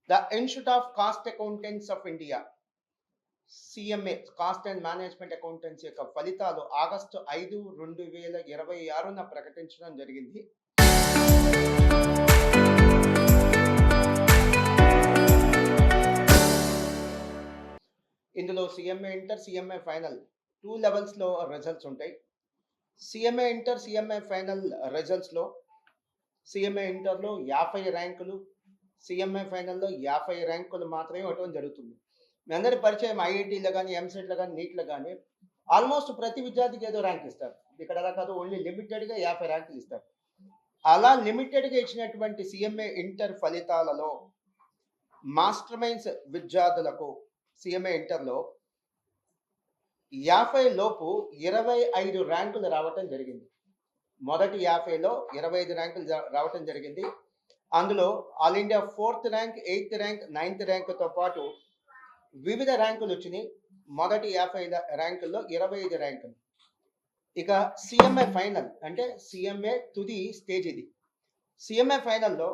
The Institute of Cost Accountants of India, CMA cost and management accountancy యొక్క ఫలితాలు August 5, 2026న ప్రకటించడం జరిగింది. ఇందులో సిఎంఏ ఇంటర్, సిఎంఏ ఫైనల్ 2 లెవెల్స్లో రిజల్ట్స్ ఉంటాయి. సిఎంఏ ఇంటర్, సిఎంఏ ఫైనల్ రిజల్ట్స్లో సిఎంఏ ఇంటర్లో 50 ర్యాంకులు, సిఎంఏ ఫైనల్లో 50 ర్యాంకులు మాత్రమే ఇవ్వటం జరుగుతుంది. మీ అందరి పరిచయం ఐఐటీలో కానీ, ఎంసెట్లో కానీ, నీట్లో కానీ ఆల్మోస్ట్ ప్రతి విద్యార్థికి ఏదో ర్యాంక్ ఇస్తారు. ఇక్కడ అలా కాదు, ఓన్లీ లిమిటెడ్గా 50 ర్యాంకులు ఇస్తారు. అలా లిమిటెడ్గా ఇచ్చినటువంటి సిఎంఏ ఇంటర్ ఫలితాలలో మాస్టర్ మైండ్స్ విద్యార్థులకు సిఎంఏ ఇంటర్లో 50 లోపు 25 ర్యాంకులు రావటం జరిగింది. మొదటి 50లో 25 ర్యాంకులు రావటం జరిగింది. అందులో all India 4th rank, 8th rank, 9th ర్యాంకుతో పాటు వివిధ ర్యాంకులు వచ్చినాయి. మొదటి 50 ర్యాంకుల్లో 25 ర్యాంకులు. ఇక సిఎంఏ ఫైనల్ అంటే సిఎంఏ తుది స్టేజ్ ఇది. సిఎంఏ ఫైనల్లో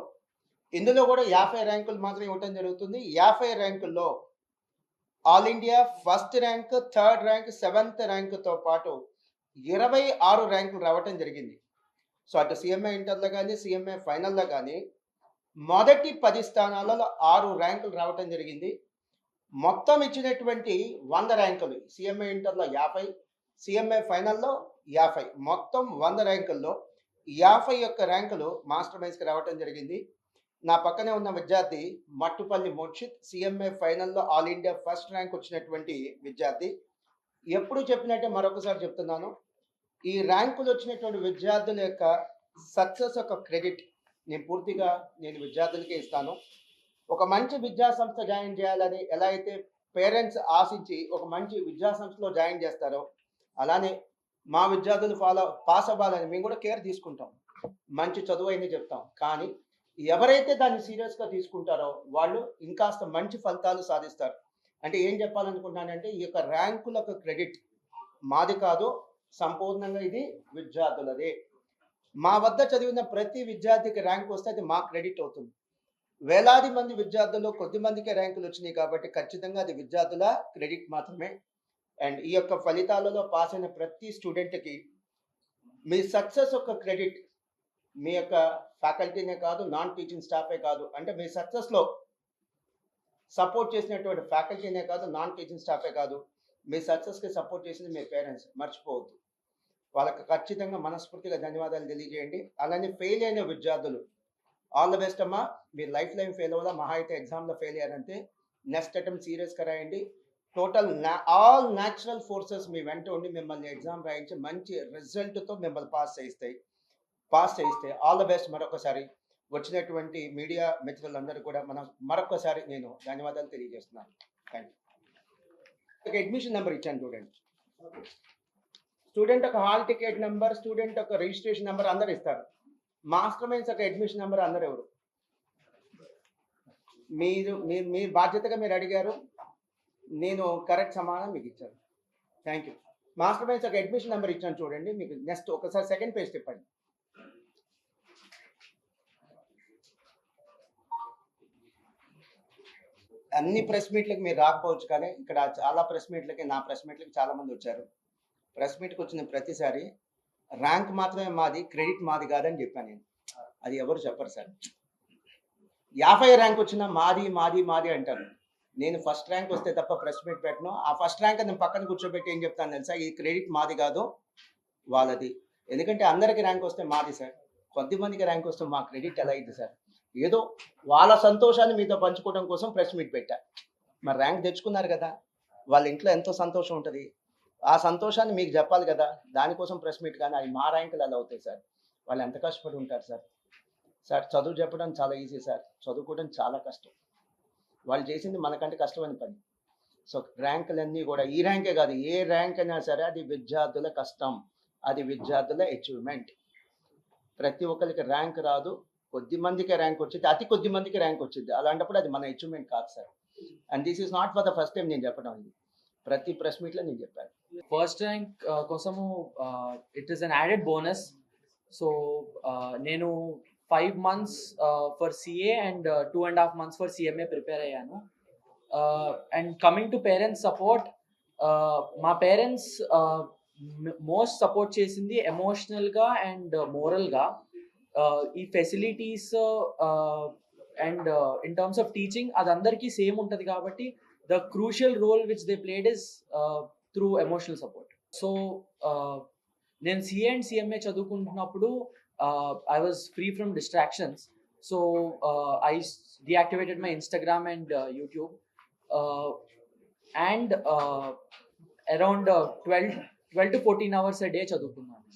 ఇందులో కూడా 50 ర్యాంకులు మాత్రం ఇవ్వటం జరుగుతుంది. 50 ర్యాంకుల్లో all India 1st rank, 3rd rank, 7th ర్యాంకుతో పాటు 26 ర్యాంకులు రావటం జరిగింది. సో అటు సిఎంఏ ఇంటర్లో కానీ, సిఎంఏ ఫైనల్లో కానీ మొదటి 10 స్థానాలలో 6 ర్యాంకులు రావటం జరిగింది. మొత్తం ఇచ్చినటువంటి 100 ర్యాంకులు సిఎంఏ ఇంటర్లో 50, సిఎంఏ ఫైనల్లో 50, మొత్తం 100 ర్యాంకుల్లో 51 ర్యాంకులు మాస్టర్ మైండ్స్కి రావటం జరిగింది. నా పక్కనే ఉన్న విద్యార్థి మట్టుపల్లి మోక్షిత్, సిఎంఏ ఫైనల్లో ఆల్ ఇండియా 1st ర్యాంక్ వచ్చినటువంటి విద్యార్థి. ఎప్పుడు చెప్పినట్టే మరొకసారి చెప్తున్నాను, ఈ ర్యాంకులు వచ్చినటువంటి విద్యార్థుల యొక్క సక్సెస్ యొక్క క్రెడిట్ నేను విద్యార్థులకే ఇస్తాను. ఒక మంచి విద్యా సంస్థ జాయిన్ చేయాలని ఎలా అయితే పేరెంట్స్ ఆశించి ఒక మంచి విద్యా సంస్థలో జాయిన్ చేస్తారో, అలానే మా విద్యార్థులు పాస్ అవ్వాలని మేము కూడా కేర్ తీసుకుంటాం. మంచి చదువు అయినా చెప్తాం. కానీ ఎవరైతే దాన్ని సీరియస్గా తీసుకుంటారో వాళ్ళు ఇంకాస్త మంచి ఫలితాలు సాధిస్తారు. అంటే ఏం చెప్పాలనుకుంటున్నానంటే, ఈ యొక్క ర్యాంకులకు క్రెడిట్ మాది కాదు, సంపూర్ణంగా ఇది విద్యార్థులదే. మా వద్ద చదివిన ప్రతి విద్యార్థికి ర్యాంక్ వస్తే అది మా క్రెడిట్ అవుతుంది. వేలాది మంది విద్యార్థులు కొద్ది మందికే ర్యాంకులు వచ్చినాయి కాబట్టి ఖచ్చితంగా అది విద్యార్థుల క్రెడిట్ మాత్రమే. అండ్ ఈ యొక్క ఫలితాలలో పాస్ అయిన ప్రతి స్టూడెంట్కి మీ సక్సెస్ యొక్క క్రెడిట్ మీ యొక్క ఫ్యాకల్టీనే కాదు, నాన్ టీచింగ్ స్టాఫే కాదు, అంటే మీ సక్సెస్లో సపోర్ట్ చేసినటువంటి ఫ్యాకల్టీనే కాదు, నాన్ టీచింగ్ స్టాఫే కాదు, మీ సక్సెస్కి సపోర్ట్ చేసింది మీ పేరెంట్స్. మర్చిపోవద్దు. వాళ్ళకి ఖచ్చితంగా మనస్ఫూర్తిగా ధన్యవాదాలు తెలియజేయండి. అలానే ఫెయిల్ అయిన విద్యార్థులు ఆల్ ద బెస్ట్ అమ్మా. మీరు లైఫ్ లైన్ ఫెయిల్ అవ్వాలా, మహా అయితే ఎగ్జామ్లో ఫెయిల్ అయ్యారంటే నెక్స్ట్ అటెంప్ట్ సీరియస్గా రాయండి. టోటల్ ఆల్ న్యాచురల్ ఫోర్సెస్ మీ వెంట ఉండి మిమ్మల్ని ఎగ్జామ్ రాయించి మంచి రిజల్ట్తో మిమ్మల్ని పాస్ చేయిస్తే ఆల్ ద బెస్ట్. మరొకసారి వచ్చినటువంటి మీడియా మిత్రులందరూ కూడా మరొకసారి నేను ధన్యవాదాలు తెలియజేస్తున్నాను. Thank you. అడ్మిషన్ నెంబర్ ఇచ్చాను చూడండి. స్టూడెంట్ ఒక హాల్ టికెట్ నెంబర్, స్టూడెంట్ ఒక రిజిస్ట్రేషన్ నెంబర్ అందరు ఇస్తారు. మాస్టర్ మైండ్స్ ఒక అడ్మిషన్ నెంబర్ అందరు ఎవరు? మీ బాధ్యతగా మీరు అడిగారు, నేను కరెక్ట్ సమాధానం మీకు ఇచ్చాను. Thank you. మాస్టర్ మైండ్స్ ఒక అడ్మిషన్ నెంబర్ ఇచ్చాను చూడండి. మీకు నెక్స్ట్ ఒకసారి సెకండ్ పేజ్ తిప్పండి. అన్ని ప్రెస్ మీట్లకి మీరు రాకపోవచ్చు, కానీ ఇక్కడ చాలా ప్రెస్ మీట్లకి, నా ప్రెస్ మీట్లకి చాలా మంది వచ్చారు. ప్రెస్ మీట్కి వచ్చిన ప్రతిసారి ర్యాంక్ మాత్రమే మాది, క్రెడిట్ మాది కాదని చెప్పాను నేను. అది ఎవరు చెప్పరు సార్. 50 ర్యాంక్ వచ్చినా మాది అంటారు. నేను 1st ర్యాంక్ వస్తే తప్ప ప్రెస్ మీట్ పెట్టను. ఆ 1st ర్యాంక్ నేను పక్కన కూర్చోబెట్టి ఏం చెప్తాను తెలుసా, ఈ క్రెడిట్ మాది కాదు వాళ్ళది. ఎందుకంటే అందరికి ర్యాంక్ వస్తే మాది సార్, కొద్దిమందికి ర్యాంక్ వస్తే మా క్రెడిట్ ఎలా అయింది సార్? ఏదో వాళ్ళ సంతోషాన్ని మీతో పంచుకోవడం కోసం ప్రెస్ మీట్ పెట్టా. మరి ర్యాంక్ తెచ్చుకున్నారు కదా, వాళ్ళ ఇంట్లో ఎంతో సంతోషం ఉంటుంది. ఆ సంతోషాన్ని మీకు చెప్పాలి కదా, దానికోసం ప్రెస్ మీట్. కానీ అవి మా ర్యాంకులు ఎలా అవుతాయి సార్? వాళ్ళు ఎంత కష్టపడి ఉంటారు సార్. చదువు చెప్పడం చాలా ఈజీ సార్, చదువుకోవడం చాలా కష్టం. వాళ్ళు చేసింది మనకంటే కష్టమైన పని. సో ర్యాంకులన్నీ కూడా, ఈ ర్యాంకే కాదు, ఏ ర్యాంక్ అయినా సరే అది విద్యార్థుల కష్టం, అది విద్యార్థుల అచీవ్మెంట్. ప్రతి ఒక్కరికి ర్యాంక్ రాదు, కొద్ది మందికి ర్యాంక్ వచ్చింది, అతి కొద్ది మందికి ర్యాంక్ వచ్చింది. అలాంటప్పుడు అది మన అచీవ్మెంట్ కాదు sir. And this is not for the first time నేను చెప్పడం. ఇది ప్రతి ప్రెస్ మీట్లో నేను చెప్పాను. ఫస్ట్ ర్యాంక్ కోసము it is an added bonus. So నేను 5 months for CA and 2.5 months for CMA prepare అయ్యాను. And coming to parents support, మా పేరెంట్స్ మోస్ట్ సపోర్ట్ చేసింది ఎమోషనల్గా అండ్ మోరల్గా. ఈ facilities and in terms of teaching అది అందరికీ సేమ్ ఉంటుంది కాబట్టి the crucial role which they played is through emotional support. So నేను సిఏ అండ్ సిఎంఏ చదువుకుంటున్నప్పుడు I was free from distractions, so I deactivated my Instagram and YouTube, and around 12 to 14 hours a day చదువుకున్నాను.